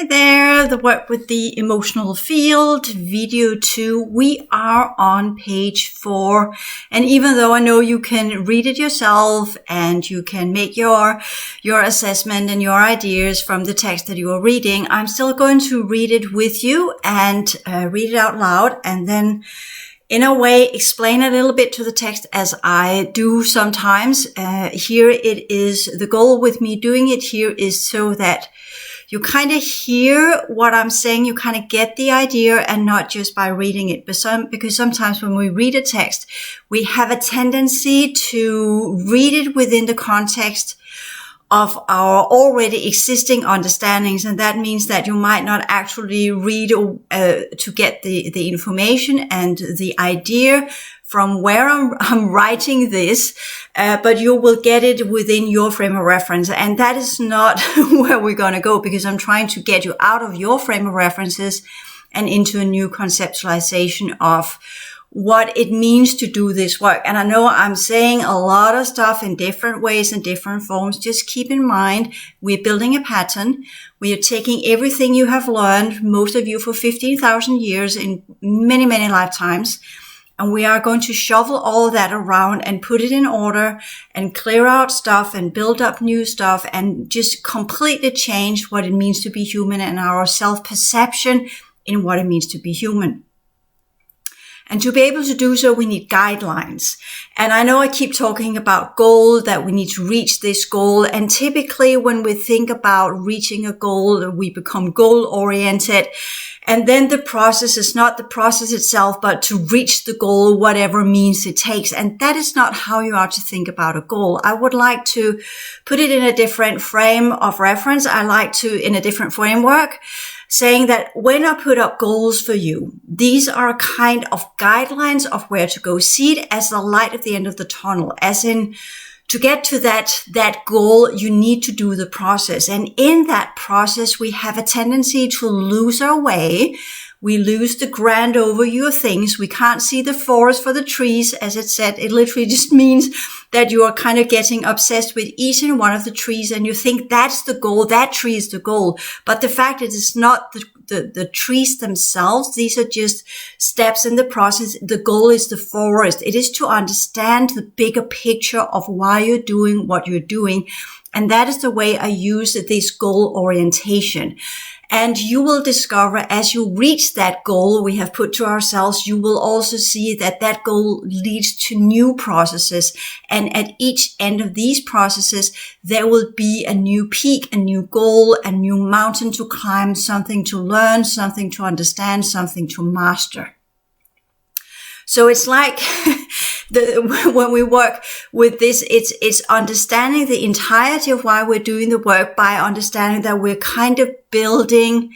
Hi there, the work with the emotional field, video 2. We are on page 4. And even though I know you can read it yourself and you can make your assessment and your ideas from the text that you are reading, I'm still going to read it with you and read it out loud, and then in a way explain a little bit to the text as I do sometimes. Here it is, the goal with me doing it here is so that you kind of hear what I'm saying, you kind of get the idea, and not just by reading it. Because sometimes when we read a text, we have a tendency to read it within the context of our already existing understandings. And that means that you might not actually read to get the information and the idea from where I'm writing this, but you will get it within your frame of reference. And that is not where we're going to go, because I'm trying to get you out of your frame of references and into a new conceptualization of what it means to do this work. And I know I'm saying a lot of stuff in different ways and different forms. Just keep in mind, we're building a pattern. We are taking everything you have learned, most of you for 15,000 years in many, many lifetimes, and we are going to shovel all of that around and put it in order and clear out stuff and build up new stuff and just completely change what it means to be human and our self-perception in what it means to be human. And to be able to do so, we need guidelines. And I know I keep talking about goal, that we need to reach this goal. And typically when we think about reaching a goal, we become goal-oriented. And then the process is not the process itself, but to reach the goal, whatever means it takes. And that is not how you are to think about a goal. I would like to put it in a different frame of reference. I like to, in a different framework, saying that when I put up goals for you, these are kind of guidelines of where to go. See it as the light at the end of the tunnel, as in, to get to that goal, you need to do the process. And in that process, we have a tendency to lose our way. We lose the grand overview of things. We can't see the forest for the trees. As it said, it literally just means that you are kind of getting obsessed with each and one of the trees, and you think that's the goal, that tree is the goal. But the fact is, it's not the trees themselves. These are just steps in the process. The goal is the forest. It is to understand the bigger picture of why you're doing what you're doing. And that is the way I use this goal orientation. And you will discover as you reach that goal we have put to ourselves, you will also see that that goal leads to new processes. And at each end of these processes, there will be a new peak, a new goal, a new mountain to climb, something to learn, something to understand, something to master. So it's like when we work with this, it's understanding the entirety of why we're doing the work by understanding that we're kind of building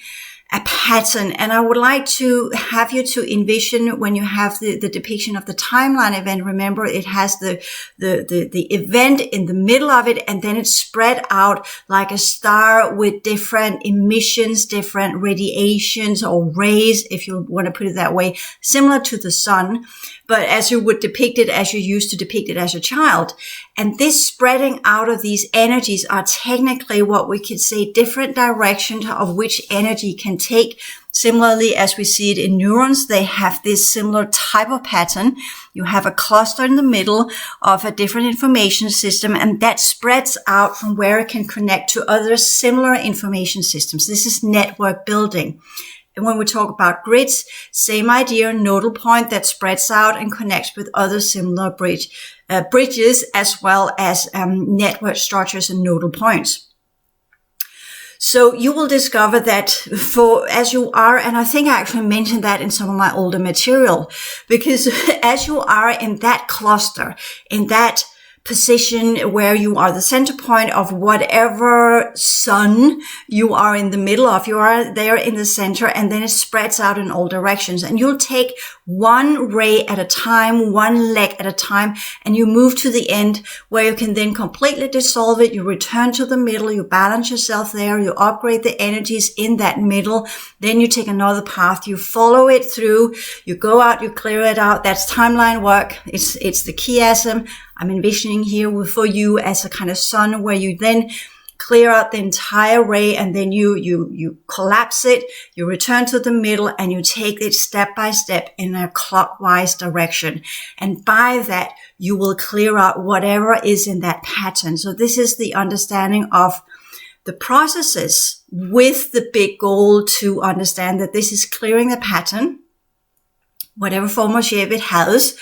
a pattern. And I would like to have you to envision, when you have the depiction of the timeline event, remember it has the event in the middle of it, and then it's spread out like a star with different emissions, different radiations or rays, if you want to put it that way, similar to the sun, but as you would depict it, as you used to depict it as a child. And this spreading out of these energies are technically what we could say different directions of which energy can take. Similarly, as we see it in neurons, they have this similar type of pattern. You have a cluster in the middle of a different information system, and that spreads out from where it can connect to other similar information systems. This is network building. And when we talk about grids, same idea, nodal point that spreads out and connects with other similar bridges, as well as network structures and nodal points. So you will discover that as you are, and I think I actually mentioned that in some of my older material, because as you are in that cluster, in that position where you are the center point of whatever sun you are in the middle of, you are there in the center, and then it spreads out in all directions. And you'll take one ray at a time, one leg at a time, and you move to the end where you can then completely dissolve it. You return to the middle, you balance yourself there, you upgrade the energies in that middle, then you take another path, you follow it through, you go out, you clear it out. That's timeline work. It's the chiasm. I'm envisioning here for you as a kind of sun where you then clear out the entire ray, and then you collapse it, you return to the middle, and you take it step by step in a clockwise direction. And by that, you will clear out whatever is in that pattern. So this is the understanding of the processes with the big goal to understand that this is clearing the pattern, whatever form or shape it has.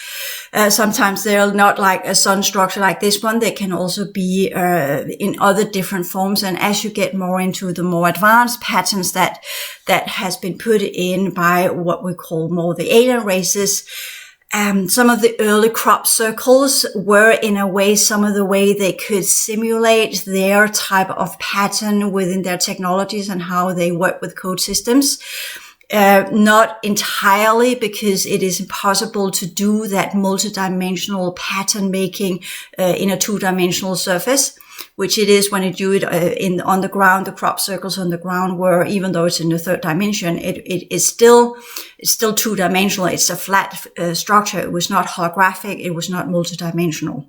Sometimes they're not like a sun structure like this one. They can also be in other different forms. And as you get more into the more advanced patterns that has been put in by what we call more the alien races, some of the early crop circles were in a way some of the way they could simulate their type of pattern within their technologies and how they work with code systems. Not entirely, because it is impossible to do that multidimensional pattern making in a two-dimensional surface, which it is when you do it on the ground. The crop circles on the ground were, even though it's in the third dimension, it's still two-dimensional. It's a flat structure. It was not holographic. It was not multidimensional.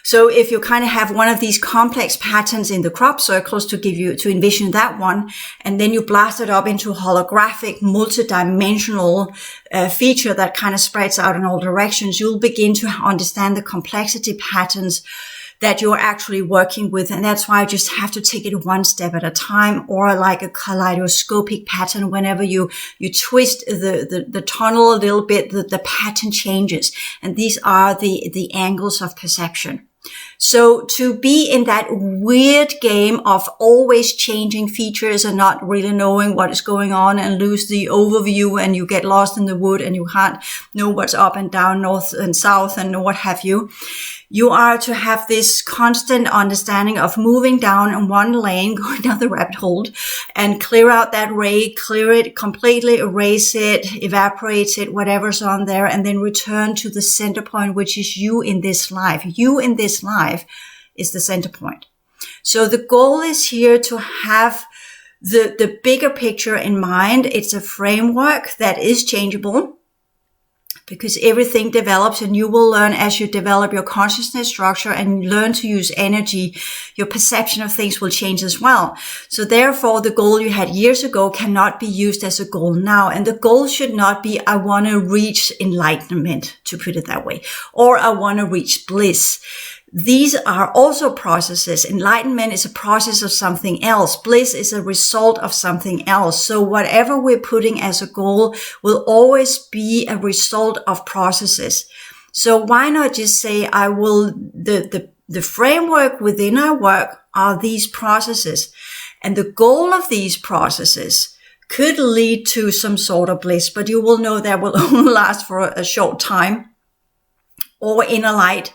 So if you kind of have one of these complex patterns in the crop circles to envision that one, and then you blast it up into a holographic, multidimensional feature that kind of spreads out in all directions, you'll begin to understand the complexity patterns that you're actually working with. And that's why you just have to take it one step at a time, or like a kaleidoscopic pattern. Whenever you twist the tunnel a little bit, the pattern changes. And these are the angles of perception. So to be in that weird game of always changing features and not really knowing what is going on, and lose the overview, and you get lost in the wood and you can't know what's up and down, north and south and what have you. You are to have this constant understanding of moving down in one lane, going down the rabbit hole, and clear out that ray, clear it completely, erase it, evaporate it, whatever's on there, and then return to the center point, which is you in this life. You in this life is the center point. So the goal is here to have the bigger picture in mind. It's a framework that is changeable, because everything develops, and you will learn as you develop your consciousness structure and learn to use energy. Your perception of things will change as well. So therefore, the goal you had years ago cannot be used as a goal now. And the goal should not be, I want to reach enlightenment, to put it that way, or I want to reach bliss. These are also processes. Enlightenment is a process of something else. Bliss is a result of something else. So whatever we're putting as a goal will always be a result of processes. So why not just say, the framework within our work are these processes, and the goal of these processes could lead to some sort of bliss, but you will know that will only last for a short time, or inner light,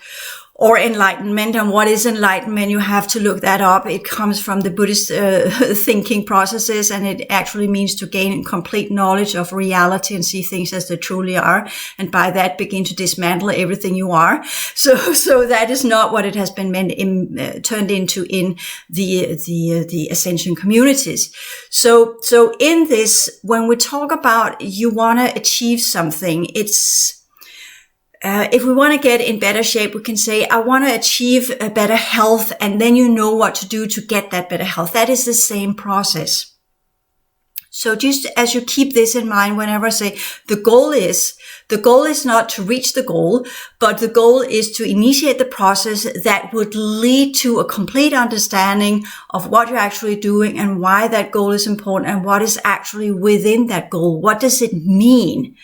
or enlightenment. And what is enlightenment? You have to look that up. It comes from the Buddhist thinking processes, and it actually means to gain complete knowledge of reality and see things as they truly are, and by that begin to dismantle everything you are. So that is not what it has been turned into in the ascension communities. So in this, when we talk about you want to achieve something, it's if we want to get in better shape, we can say, I want to achieve a better health, and then you know what to do to get that better health. That is the same process. So just as you keep this in mind, whenever I say the goal is not to reach the goal, but the goal is to initiate the process that would lead to a complete understanding of what you're actually doing and why that goal is important and what is actually within that goal. What does it mean?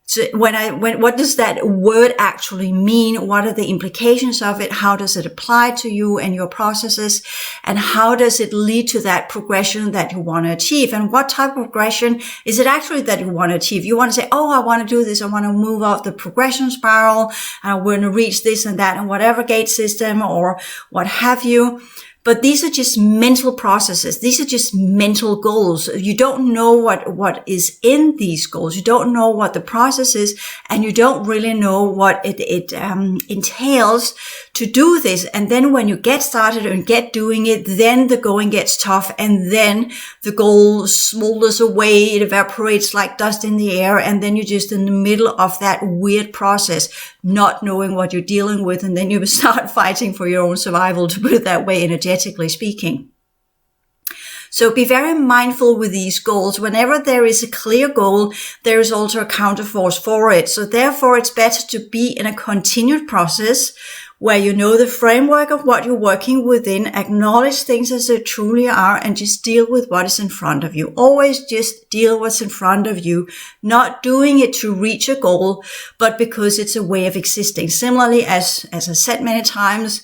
So what does that word actually mean? What are the implications of it? How does it apply to you and your processes? And how does it lead to that progression that you want to achieve? And what type of progression is it actually that you want to achieve? You want to say, oh, I want to do this. I want to move out the progression spiral. I want to reach this and that and whatever gate system or what have you. But these are just mental processes. These are just mental goals. You don't know what is in these goals. You don't know what the process is, and you don't really know what it entails to do this. And then when you get started and get doing it, then the going gets tough, and then the goal smolders away. It evaporates like dust in the air, and then you're just in the middle of that weird process, not knowing what you're dealing with, and then you start fighting for your own survival, to put it that way, energetically. energetically speaking. So be very mindful with these goals. Whenever there is a clear goal, there is also a counterforce for it. So therefore, it's better to be in a continued process where you know the framework of what you're working within, acknowledge things as they truly are, and just deal with what is in front of you. Always just deal what's in front of you, not doing it to reach a goal, but because it's a way of existing. Similarly, as I said many times,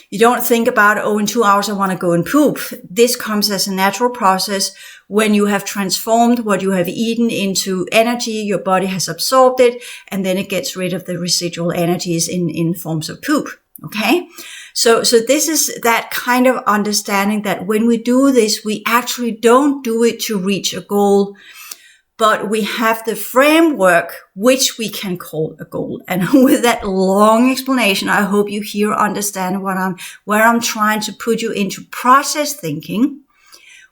you don't think about, in 2 hours I want to go and poop. This comes as a natural process when you have transformed what you have eaten into energy, your body has absorbed it, and then it gets rid of the residual energies in forms of poop. Okay? So this is that kind of understanding that when we do this, we actually don't do it to reach a goal, but we have the framework which we can call a goal. And with that long explanation, I hope you here understand where I'm trying to put you into process thinking,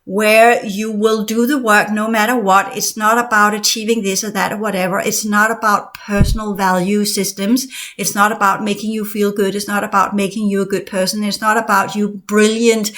where you will do the work no matter what. It's not about achieving this or that or whatever. It's not about personal value systems. It's not about making you feel good. It's not about making you a good person. It's not about you brilliant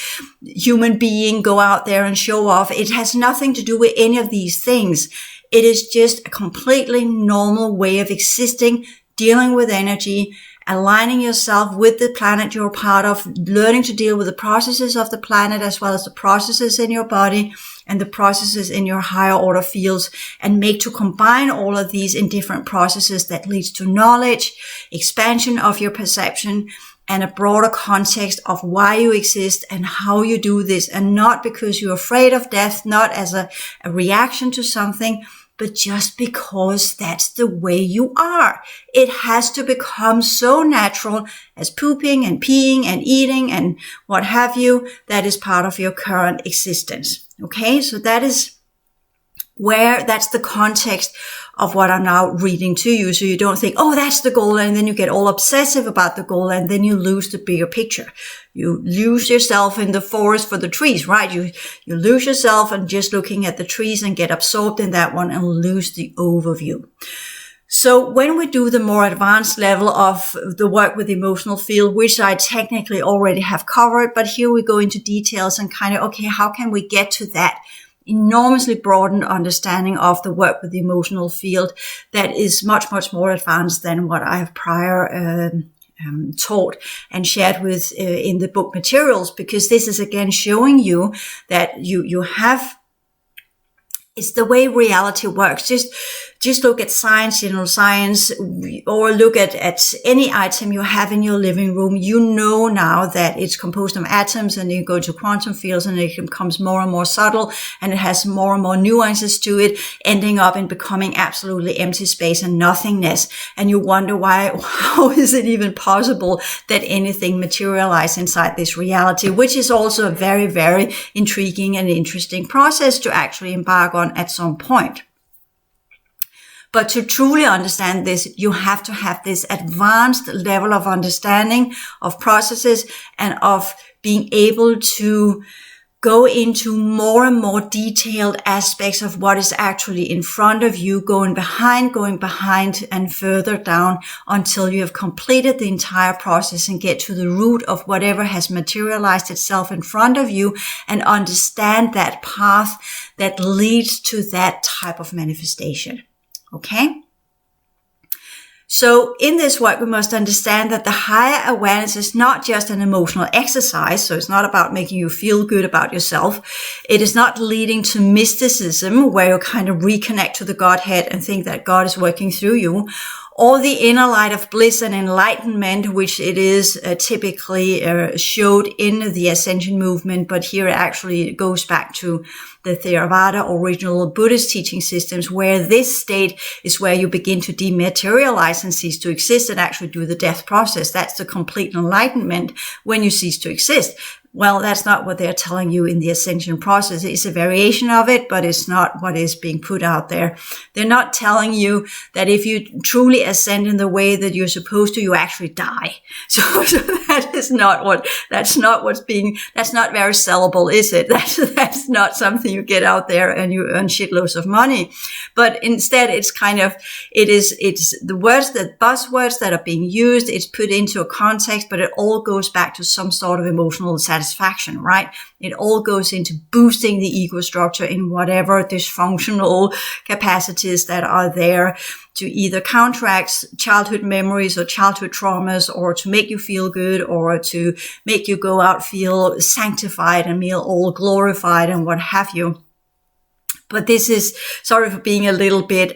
human being, go out there and show off. It has nothing to do with any of these things. It is just a completely normal way of existing, dealing with energy, aligning yourself with the planet you're part of, learning to deal with the processes of the planet as well as the processes in your body and the processes in your higher order fields, and make to combine all of these in different processes that leads to knowledge, expansion of your perception, and a broader context of why you exist and how you do this, and not because you're afraid of death, not as a reaction to something, but just because that's the way you are. It has to become so natural as pooping and peeing and eating and what have you, that is part of your current existence. Okay, so that's the context of what I'm now reading to you. So you don't think, that's the goal, and then you get all obsessive about the goal, and then you lose the bigger picture. You lose yourself in the forest for the trees, right? You lose yourself and just looking at the trees and get absorbed in that one and lose the overview. So when we do the more advanced level of the work with the emotional field, which I technically already have covered, but here we go into details and kind of, how can we get to that enormously broadened understanding of the work with the emotional field that is much, much more advanced than what I have prior taught and shared with in the book materials, because this is again showing you that you have, it's the way reality works. Just look at science, general science, or look at any item you have in your living room. You know now that it's composed of atoms, and you go to quantum fields and it becomes more and more subtle, and it has more and more nuances to it, ending up in becoming absolutely empty space and nothingness. And you wonder how is it even possible that anything materializes inside this reality, which is also a very, very intriguing and interesting process to actually embark on at some point. But to truly understand this, you have to have this advanced level of understanding of processes and of being able to go into more and more detailed aspects of what is actually in front of you, going behind and further down until you have completed the entire process and get to the root of whatever has materialized itself in front of you, and understand that path that leads to that type of manifestation. Okay? So in this work, we must understand that the higher awareness is not just an emotional exercise. So it's not about making you feel good about yourself. It is not leading to mysticism, where you kind of reconnect to the Godhead and think that God is working through you, or the inner light of bliss and enlightenment, which it is typically showed in the Ascension movement. But here it actually goes back to the Theravada original Buddhist teaching systems, where this state is where you begin to dematerialize and cease to exist and actually do the death process. That's the complete enlightenment, when you cease to exist. Well, that's not what they're telling you in the ascension process. It's a variation of it, but it's not what is being put out there. They're not telling you that if you truly ascend in the way that you're supposed to, you actually die. So that's not that's not very sellable, is it? That's not something you get out there and you earn shitloads of money. But instead, it's the buzzwords that are being used. It's put into a context, but it all goes back to some sort of emotional satisfaction satisfaction, right? It all goes into boosting the ego structure in whatever dysfunctional capacities that are there to either counteract childhood memories or childhood traumas, or to make you feel good, or to make you go out, feel sanctified and feel all glorified and what have you. But this is, sorry for being a little bit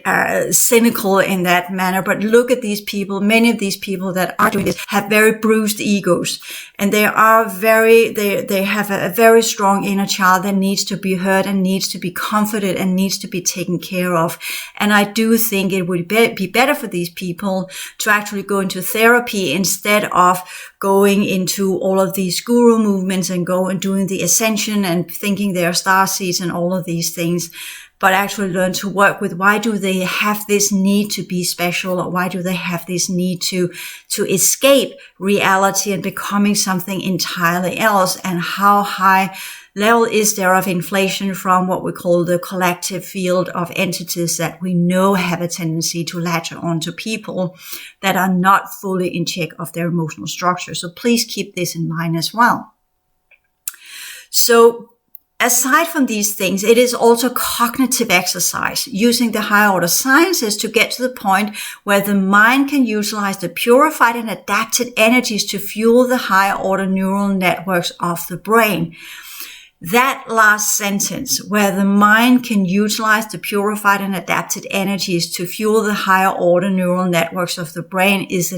cynical in that manner, but look at these people. Many of these people that are doing this have very bruised egos, and they have a very strong inner child that needs to be heard and needs to be comforted and needs to be taken care of. And I do think it would be better for these people to actually go into therapy instead of going into all of these guru movements and go and doing the ascension and thinking they're starseeds and all of these things, but actually learn to work with why do they have this need to be special, or why do they have this need to escape reality and becoming something entirely else, and how high level is there of inflation from what we call the collective field of entities that we know have a tendency to latch onto people that are not fully in check of their emotional structure. So please keep this in mind as well. So aside from these things, it is also cognitive exercise, using the higher order sciences to get to the point where the mind can utilize the purified and adapted energies to fuel the higher order neural networks of the brain. That last sentence, where the mind can utilize the purified and adapted energies to fuel the higher order neural networks of the brain, is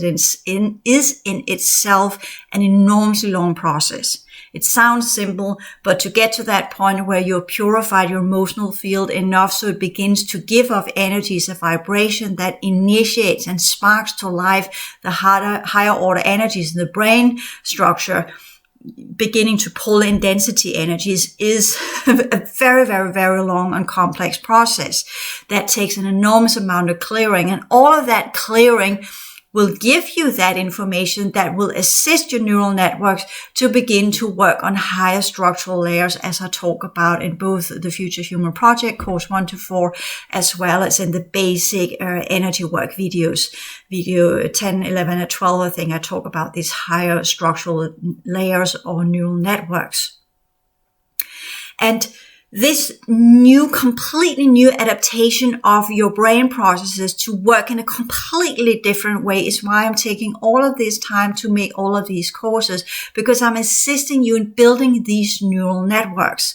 in itself an enormously long process. It sounds simple, but to get to that point where you've purified your emotional field enough so it begins to give off energies, a vibration that initiates and sparks to life the higher order energies in the brain structure, beginning to pull in density energies, is a very, very, very long and complex process that takes an enormous amount of clearing. And all of that clearing will give you that information that will assist your neural networks to begin to work on higher structural layers, as I talk about in both the Future Human Project, course 1 to 4, as well as in the basic energy work videos. Video 10, 11, and 12, I think I talk about these higher structural layers or neural networks. And this completely new adaptation of your brain processes to work in a completely different way is why I'm taking all of this time to make all of these courses, because I'm assisting you in building these neural networks.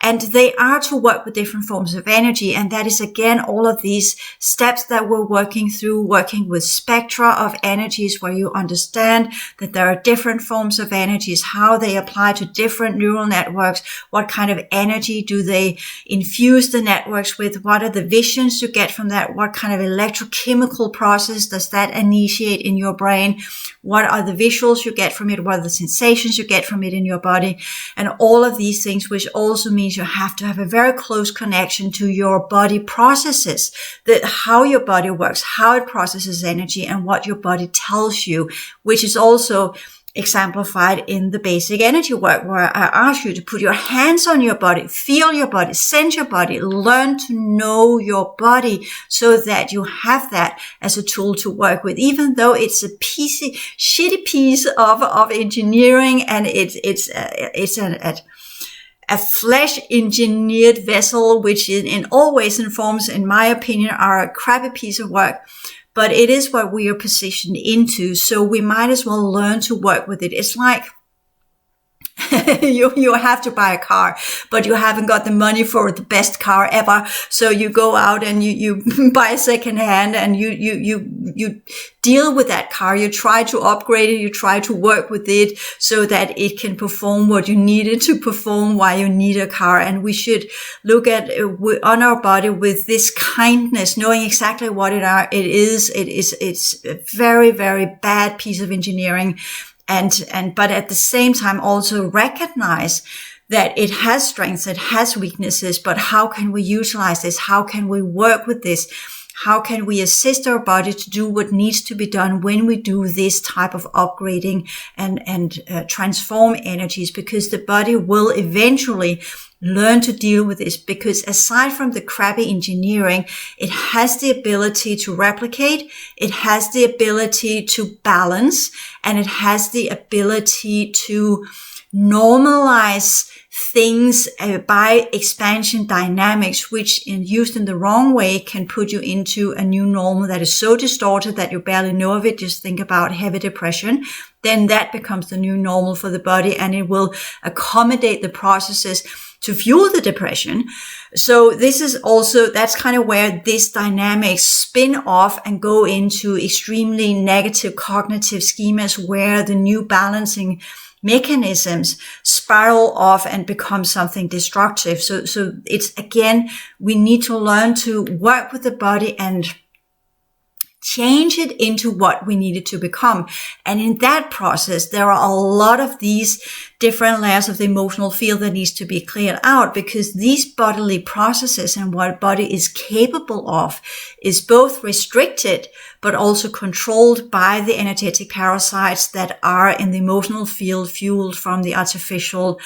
And they are to work with different forms of energy. And that is, again, all of these steps that we're working through, working with spectra of energies, where you understand that there are different forms of energies, how they apply to different neural networks, what kind of energy do they infuse the networks with, what are the visions you get from that, what kind of electrochemical process does that initiate in your brain, what are the visuals you get from it, what are the sensations you get from it in your body, and all of these things, which also means you have to have a very close connection to your body processes, that how your body works, how it processes energy, and what your body tells you, which is also exemplified in the basic energy work, where I ask you to put your hands on your body, feel your body, sense your body, learn to know your body, so that you have that as a tool to work with, even though it's a shitty piece of engineering, and it's a flesh-engineered vessel, which in all ways and forms, in my opinion, are a crappy piece of work. But it is what we are positioned into, so we might as well learn to work with it. It's like you have to buy a car, but you haven't got the money for the best car ever. So you go out and you buy a second hand, and you deal with that car. You try to upgrade it. You try to work with it so that it can perform what you need it to perform while you need a car. And we should look at on our body with this kindness, knowing exactly what it is. It's a very, very bad piece of engineering. But at the same time also recognize that it has strengths, it has weaknesses, but how can we utilize this? How can we work with this? How can we assist our body to do what needs to be done when we do this type of upgrading and transform energies? Because the body will eventually learn to deal with this, because aside from the crappy engineering, it has the ability to replicate, it has the ability to balance, and it has the ability to normalize things by expansion dynamics, which used in the wrong way can put you into a new normal that is so distorted that you barely know of it. Just think about heavy depression. Then that becomes the new normal for the body, and it will accommodate the processes to fuel the depression. So this is also, that's kind of where this dynamics spin off and go into extremely negative cognitive schemas where the new balancing mechanisms spiral off and become something destructive. So it's, again, we need to learn to work with the body and change it into what we need it to become. And in that process, there are a lot of these different layers of the emotional field that needs to be cleared out, because these bodily processes and what body is capable of is both restricted but also controlled by the energetic parasites that are in the emotional field, fueled from the artificial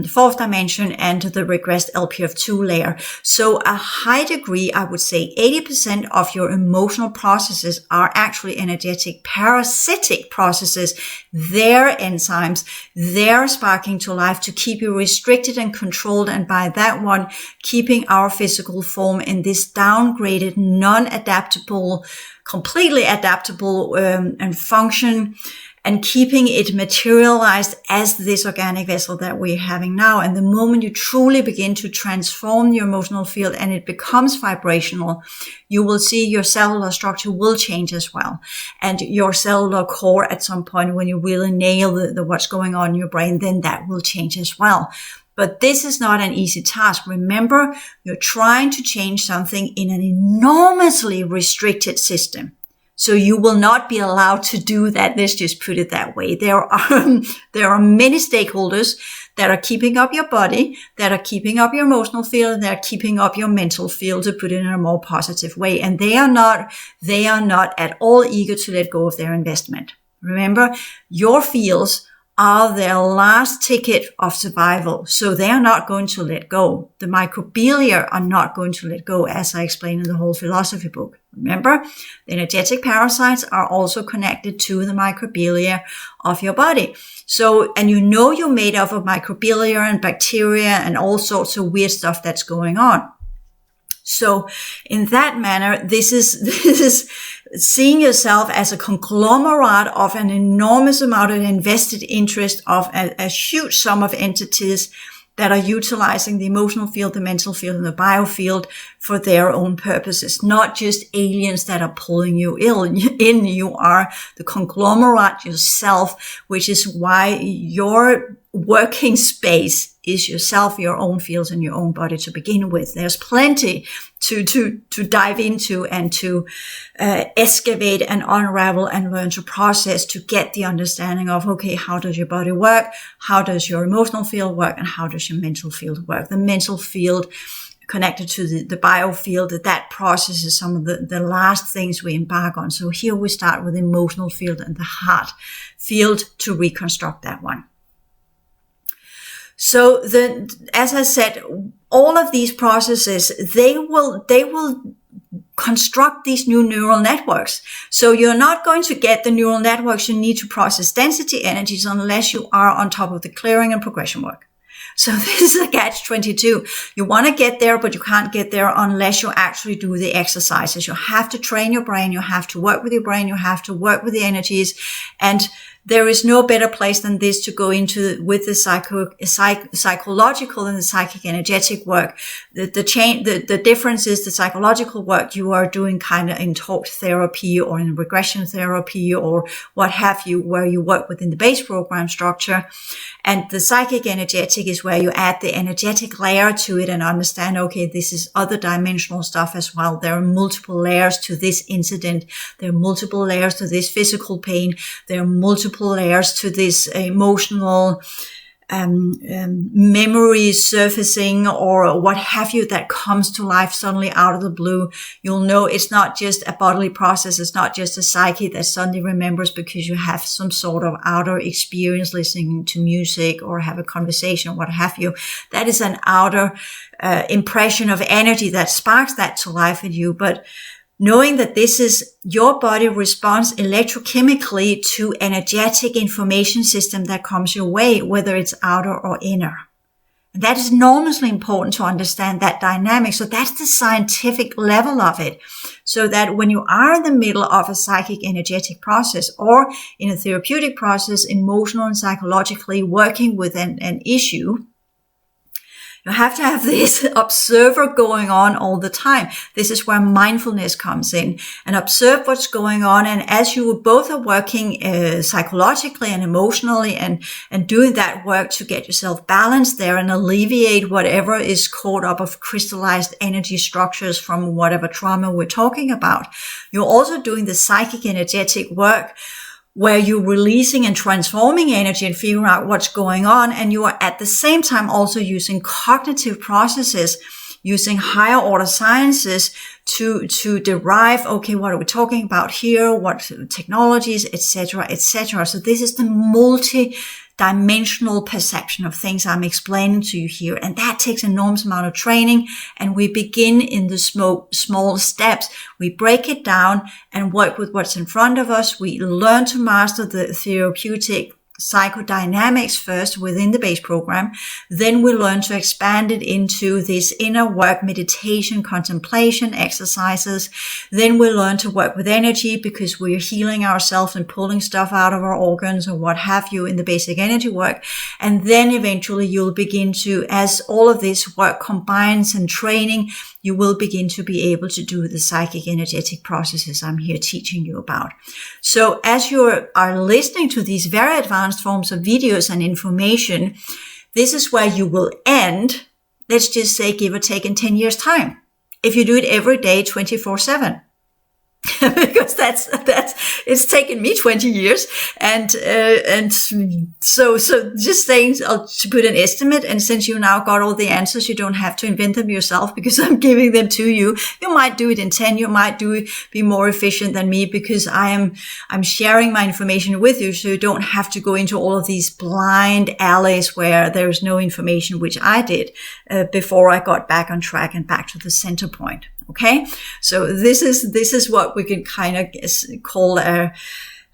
fourth dimension and the regressed LPF2 layer. So a high degree, I would say 80% of your emotional processes are actually energetic parasitic processes. Their enzymes, their sparking to life to keep you restricted and controlled, and by that one, keeping our physical form in this downgraded, non-adaptable, completely adaptable and function, and keeping it materialized as this organic vessel that we're having now. And the moment you truly begin to transform your emotional field and it becomes vibrational, you will see your cellular structure will change as well. And your cellular core at some point, when you really nail the what's going on in your brain, then that will change as well. But this is not an easy task. Remember, you're trying to change something in an enormously restricted system. So you will not be allowed to do that. Let's just put it that way. There are many stakeholders that are keeping up your body, that are keeping up your emotional field, and they're keeping up your mental field, to put it in a more positive way. And they are not at all eager to let go of their investment. Remember, your fields are their last ticket of survival. So they are not going to let go. The microbiota are not going to let go, as I explained in the whole philosophy book. Remember, the energetic parasites are also connected to the microbiota of your body. So, and you're made up of microbiota and bacteria and all sorts of weird stuff that's going on. So in that manner, this is seeing yourself as a conglomerate of an enormous amount of invested interest of a huge sum of entities that are utilizing the emotional field, the mental field, and the biofield for their own purposes, not just aliens that are pulling you in. You are the conglomerate yourself, which is why your working space is yourself, your own fields, and your own body to begin with. There's plenty to dive into and to excavate and unravel and learn to process, to get the understanding of, okay, how does your body work? How does your emotional field work? And how does your mental field work? The mental field connected to the biofield, that process is some of the last things we embark on. So here we start with the emotional field and the heart field to reconstruct that one. So as I said, all of these processes, they will construct these new neural networks. So you're not going to get the neural networks you need to process density energies unless you are on top of the clearing and progression work. So this is a catch-22. You want to get there, but you can't get there unless you actually do the exercises. You have to train your brain. You have to work with your brain. You have to work with the energies. And there is no better place than this to go into with the psychological and the psychic energetic work. The difference is the psychological work you are doing kind of in talk therapy or in regression therapy or what have you, where you work within the base program structure. And the psychic energetic is where you add the energetic layer to it and understand, okay, this is other dimensional stuff as well. There are multiple layers to this incident. There are multiple layers to this physical pain. There are multiple layers to this emotional memory surfacing or what have you that comes to life suddenly out of the blue. You'll know it's not just a bodily process. It's not just a psyche that suddenly remembers because you have some sort of outer experience listening to music or have a conversation, what have you. That is an outer impression of energy that sparks that to life in you. But knowing that this is your body responds electrochemically to energetic information system that comes your way, whether it's outer or inner. And that is enormously important to understand that dynamic. So that's the scientific level of it. So that when you are in the middle of a psychic energetic process or in a therapeutic process, emotional and psychologically working with an issue, you have to have this observer going on all the time. This is where mindfulness comes in, and observe what's going on. And as you both are working psychologically and emotionally and doing that work to get yourself balanced there and alleviate whatever is caught up of crystallized energy structures from whatever trauma we're talking about, you're also doing the psychic energetic work where you're releasing and transforming energy and figuring out what's going on. And you are at the same time also using cognitive processes, using higher order sciences to derive, okay, what are we talking about here? What technologies, etc., etc. So this is the multi-dimensional perception of things I'm explaining to you here. And that takes an enormous amount of training. And we begin in the small steps. We break it down and work with what's in front of us. We learn to master the therapeutic psychodynamics first within the base program. Then we learn to expand it into this inner work, meditation, contemplation exercises. Then we learn to work with energy because we're healing ourselves and pulling stuff out of our organs or what have you in the basic energy work. And then eventually you'll begin to, as all of this work combines and training, you will begin to be able to do the psychic energetic processes I'm here teaching you about. So as you are listening to these very advanced forms of videos and information, this is where you will end, let's just say give or take in 10 years time. If you do it every day, 24/7. Because that's it's taken me 20 years, and so just saying to put an estimate, and since you now got all the answers, you don't have to invent them yourself because I'm giving them to you. You might do it in 10, you might be more efficient than me because I'm sharing my information with you, so you don't have to go into all of these blind alleys where there's no information, which I did before I got back on track and back to the center point. Okay, so this is what we can kind of call I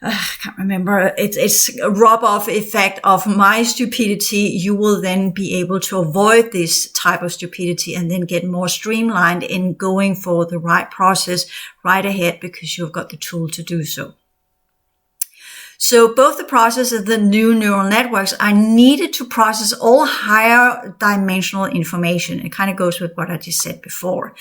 can't remember. It's a rub-off effect of my stupidity. You will then be able to avoid this type of stupidity and then get more streamlined in going for the right process right ahead because you've got the tool to do so. So both the process of the new neural networks are needed to process all higher dimensional information. It kind of goes with what I just said before.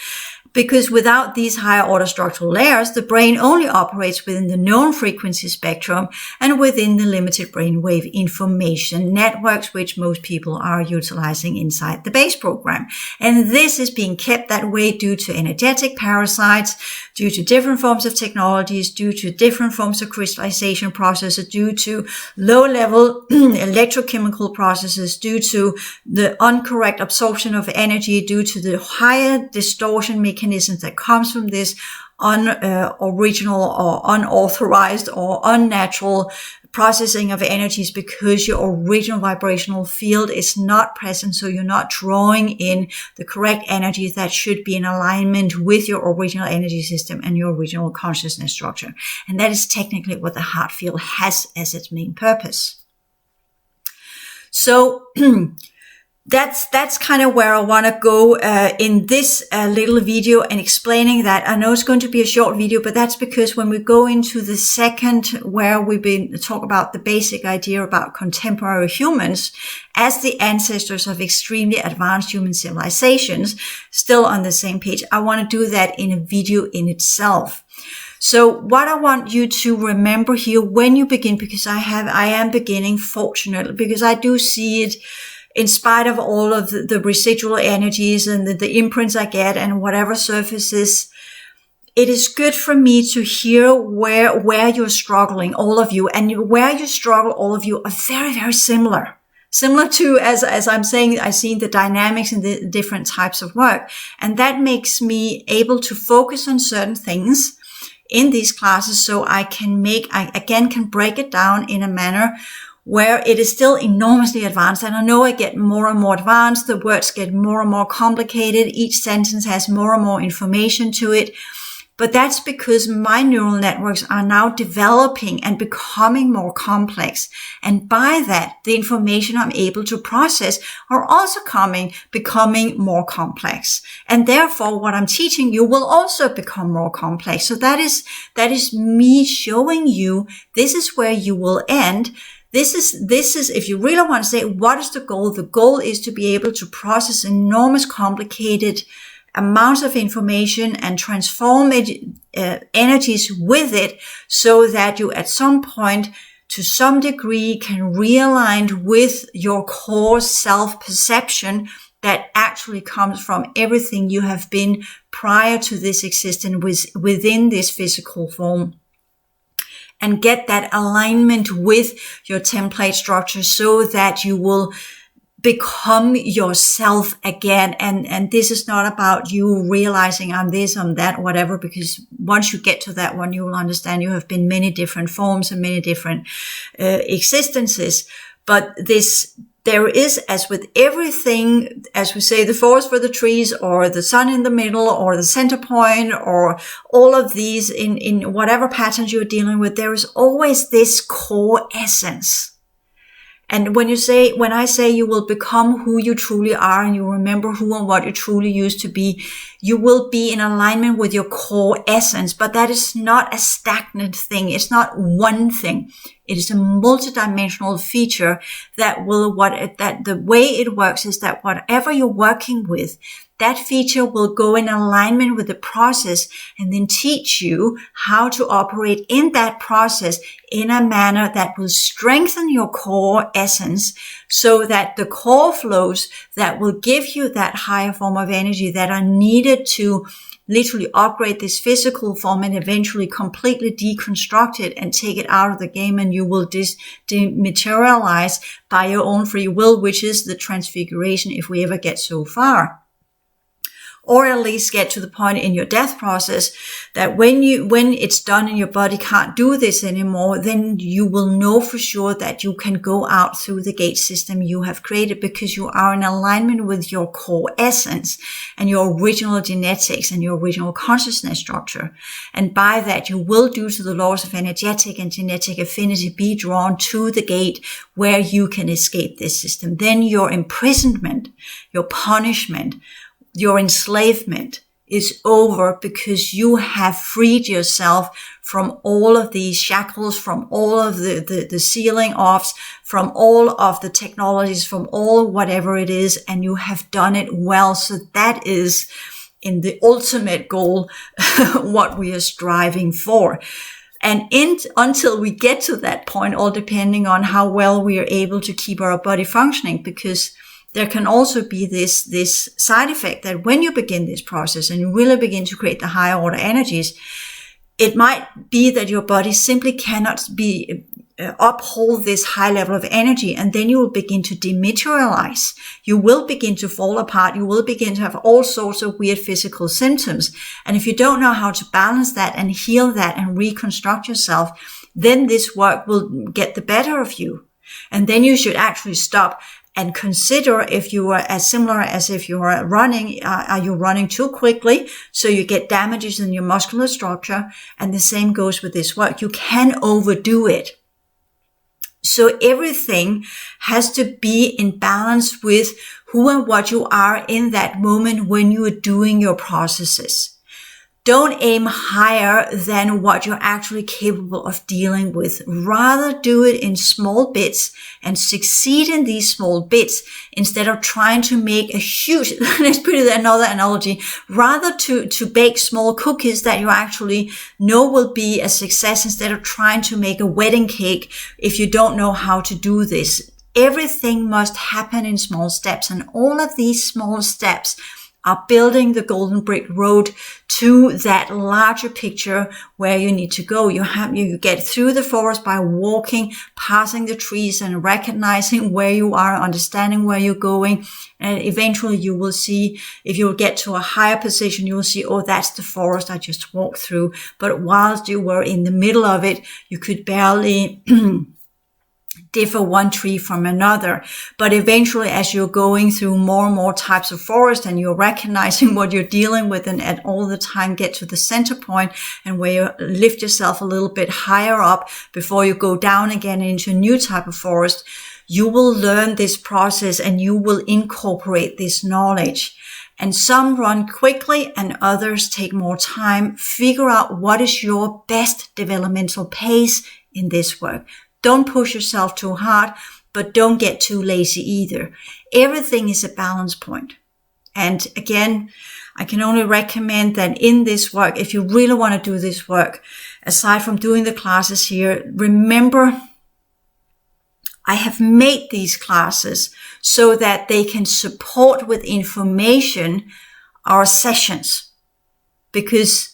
Because without these higher order structural layers, the brain only operates within the known frequency spectrum and within the limited brainwave information networks, which most people are utilizing inside the base program. And this is being kept that way due to energetic parasites, due to different forms of technologies, due to different forms of crystallization processes, due to low-level electrochemical processes, due to the incorrect absorption of energy, due to the higher distortion mechanisms that comes from this unoriginal or unauthorized or unnatural processing of energies because your original vibrational field is not present. So you're not drawing in the correct energies that should be in alignment with your original energy system and your original consciousness structure. And that is technically what the heart field has as its main purpose. So that's kind of where I want to go in this little video and explaining that. I know it's going to be a short video, but that's because when we go into the second where we've been talk about the basic idea about contemporary humans as the ancestors of extremely advanced human civilizations, still on the same page, I want to do that in a video in itself. So what I want you to remember here when you begin, because I am beginning fortunately, because I do see it in spite of all of the residual energies and the imprints I get and whatever surfaces, it is good for me to hear where you're struggling, all of you, and where you struggle, all of you are very, very similar. Similar to, as I'm saying, I've seen the dynamics in the different types of work. And that makes me able to focus on certain things in these classes so I can break it down in a manner where it is still enormously advanced. And I know I get more and more advanced. The words get more and more complicated. Each sentence has more and more information to it. But that's because my neural networks are now developing and becoming more complex. And by that, the information I'm able to process are also becoming more complex. And therefore, what I'm teaching you will also become more complex. So that is me showing you this is where you will end. This is, if you really want to say, what is the goal? The goal is to be able to process enormous, complicated amounts of information and transform energies with it so that you at some point, to some degree, can realign with your core self-perception that actually comes from everything you have been prior to this existence within this physical form. And get that alignment with your template structure so that you will become yourself again. And this is not about you realizing I'm this, I'm that, whatever, because once you get to that one, you will understand you have been many different forms and many different existences. But there is, as with everything, as we say, the forest for the trees, or the sun in the middle, or the center point, or all of these in whatever patterns you're dealing with, there is always this core essence. And when I say you will become who you truly are, and you remember who and what you truly used to be, you will be in alignment with your core essence. But that is not a stagnant thing. It's not one thing. It is a multidimensional feature that the way it works is that whatever you're working with, that feature will go in alignment with the process and then teach you how to operate in that process in a manner that will strengthen your core essence, so that the core flows that will give you that higher form of energy that are needed to literally operate this physical form and eventually completely deconstruct it and take it out of the game, and you will dematerialize by your own free will, which is the transfiguration if we ever get so far. Or at least get to the point in your death process that when it's done and your body can't do this anymore, then you will know for sure that you can go out through the gate system you have created, because you are in alignment with your core essence and your original genetics and your original consciousness structure. And by that, you will, due to the laws of energetic and genetic affinity, be drawn to the gate where you can escape this system. Then your imprisonment, your punishment, your enslavement is over, because you have freed yourself from all of these shackles, from all of the sealing offs, from all of the technologies, from all whatever it is, and you have done it well. So that is, in the ultimate goal, what we are striving for. And until we get to that point, all depending on how well we are able to keep our body functioning, because there can also be this side effect that when you begin this process and you really begin to create the higher order energies, it might be that your body simply cannot uphold this high level of energy, and then you will begin to dematerialize. You will begin to fall apart. You will begin to have all sorts of weird physical symptoms. And if you don't know how to balance that and heal that and reconstruct yourself, then this work will get the better of you. And then you should actually stop and consider, if you are as similar as if you are running, are you running too quickly? So you get damages in your muscular structure. And the same goes with this work. You can overdo it. So everything has to be in balance with who and what you are in that moment when you are doing your processes. Don't aim higher than what you're actually capable of dealing with. Rather do it in small bits and succeed in these small bits instead of trying to make a huge, let's put it another analogy, rather to bake small cookies that you actually know will be a success instead of trying to make a wedding cake if you don't know how to do this. Everything must happen in small steps, and all of these small steps are building the golden brick road to that larger picture where you need to go. You get through the forest by walking, passing the trees and recognizing where you are, understanding where you're going. And eventually you will see, if you get to a higher position, you will see, oh, that's the forest I just walked through. But whilst you were in the middle of it, you could barely differ one tree from another. But eventually, as you're going through more and more types of forest and you're recognizing what you're dealing with, and at all the time get to the center point and where you lift yourself a little bit higher up before you go down again into a new type of forest, you will learn this process and you will incorporate this knowledge. And some run quickly and others take more time. Figure out what is your best developmental pace in this work. Don't push yourself too hard, but don't get too lazy either. Everything is a balance point. And again, I can only recommend that in this work, if you really want to do this work, aside from doing the classes here, remember, I have made these classes so that they can support with information our sessions. Because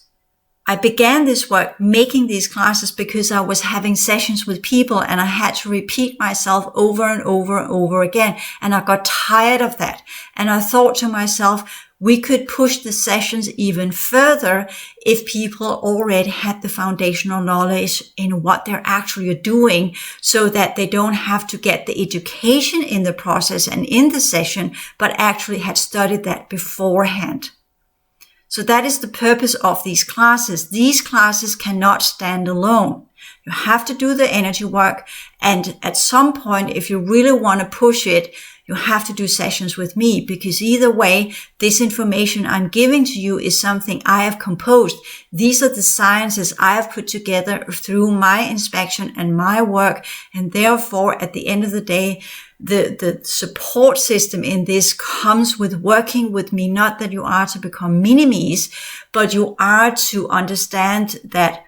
I began this work making these classes because I was having sessions with people and I had to repeat myself over and over and over again. And I got tired of that. And I thought to myself, we could push the sessions even further if people already had the foundational knowledge in what they're actually doing, so that they don't have to get the education in the process and in the session, but actually had studied that beforehand. So that is the purpose of these classes. These classes cannot stand alone. You have to do the energy work. And at some point, if you really want to push it, you have to do sessions with me, because either way, this information I'm giving to you is something I have composed. These are the sciences I have put together through my inspection and my work. And therefore, at the end of the day, the support system in this comes with working with me. Not that you are to become mini-me's, but you are to understand that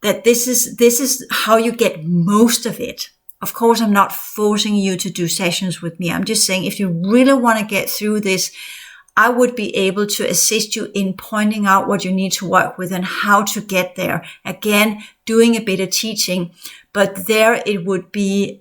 this is how you get most of it. Of course, I'm not forcing you to do sessions with me. I'm just saying, if you really want to get through this, I would be able to assist you in pointing out what you need to work with and how to get there. Again, doing a bit of teaching, but there it would be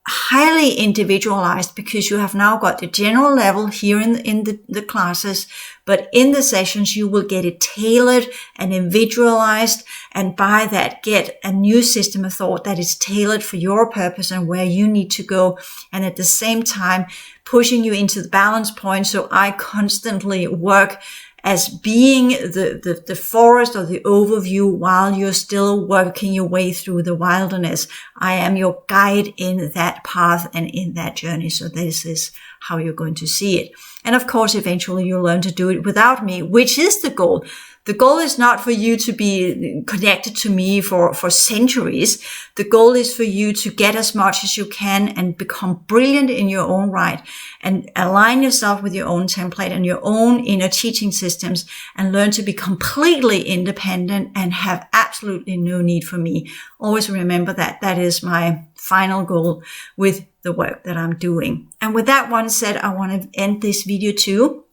highly individualized, because you have now got the general level here in the classes, but in the sessions you will get it tailored and individualized, and by that get a new system of thought that is tailored for your purpose and where you need to go, and at the same time pushing you into the balance point. So I constantly work as being the forest or the overview while you're still working your way through the wilderness. I am your guide in that path and in that journey. So this is how you're going to see it. And of course, eventually you'll learn to do it without me, which is the goal. The goal is not for you to be connected to me for centuries. The goal is for you to get as much as you can and become brilliant in your own right, and align yourself with your own template and your own inner teaching systems, and learn to be completely independent and have absolutely no need for me. Always remember that that is my final goal with the work that I'm doing. And with that one said, I want to end this video too.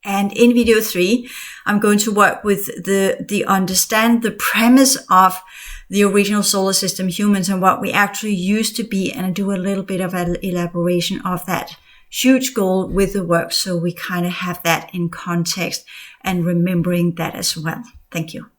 And in video 3, I'm going to work with the understand the premise of the original solar system humans and what we actually used to be, and do a little bit of an elaboration of that huge goal with the work, so we kind of have that in context and remembering that as well. Thank you.